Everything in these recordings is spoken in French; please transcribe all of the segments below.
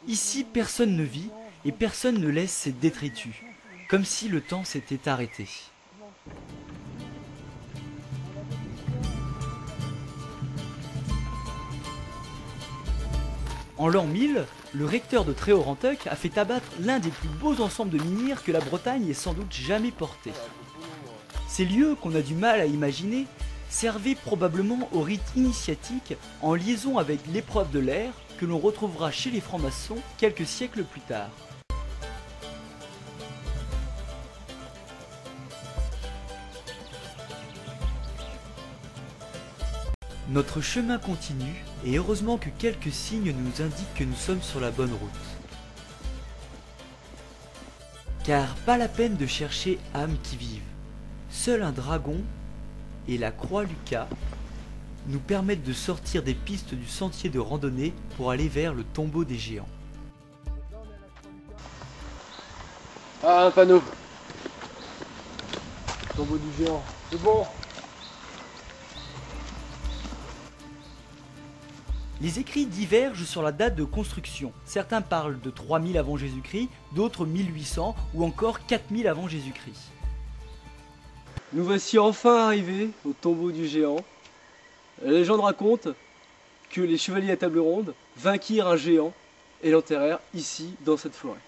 Ici, personne ne vit et personne ne laisse ses détritus, comme si le temps s'était arrêté. En l'an 1000, le recteur de Tréorantuc a fait abattre l'un des plus beaux ensembles de menhirs que la Bretagne ait sans doute jamais porté. Ces lieux, qu'on a du mal à imaginer, servaient probablement au rite initiatique en liaison avec l'épreuve de l'air que l'on retrouvera chez les francs-maçons quelques siècles plus tard. Notre chemin continue et heureusement que quelques signes nous indiquent que nous sommes sur la bonne route. Car pas la peine de chercher âmes qui vivent. Seul un dragon et la croix Lucas nous permettent de sortir des pistes du sentier de randonnée pour aller vers le tombeau des géants. Ah, un panneau. Tombeau du géant. C'est bon. Les écrits divergent sur la date de construction. Certains parlent de 3000 avant Jésus-Christ, d'autres 1800 ou encore 4000 avant Jésus-Christ. Nous voici enfin arrivés au tombeau du géant. La légende raconte que les chevaliers à table ronde vainquirent un géant et l'enterrèrent ici, dans cette forêt.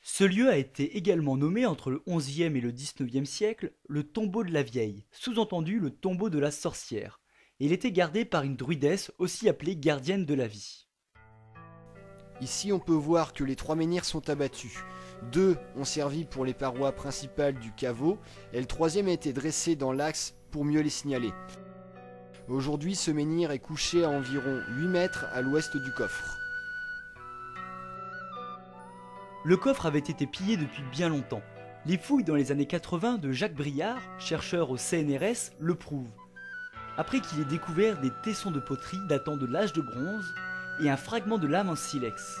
Ce lieu a été également nommé entre le XIe et le XIXe siècle le tombeau de la vieille, sous-entendu le tombeau de la sorcière. Et il était gardé par une druidesse aussi appelée gardienne de la vie. Ici on peut voir que les 3 menhirs sont abattus. 2 ont servi pour les parois principales du caveau et le 3e a été dressé dans l'axe pour mieux les signaler. Aujourd'hui ce menhir est couché à environ 8 mètres à l'ouest du coffre. Le coffre avait été pillé depuis bien longtemps. Les fouilles dans les années 80 de Jacques Briard, chercheur au CNRS, le prouvent. Après qu'il ait découvert des tessons de poterie datant de l'âge de bronze et un fragment de lame en silex.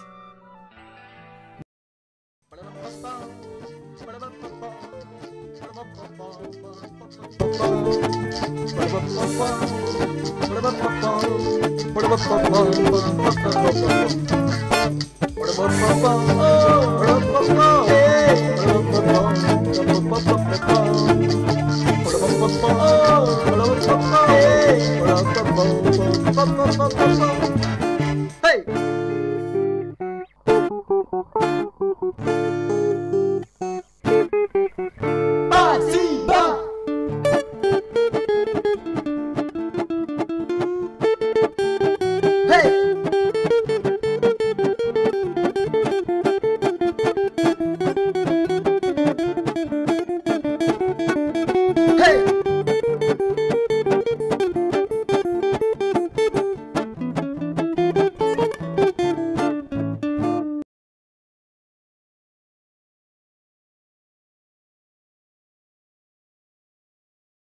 Hey!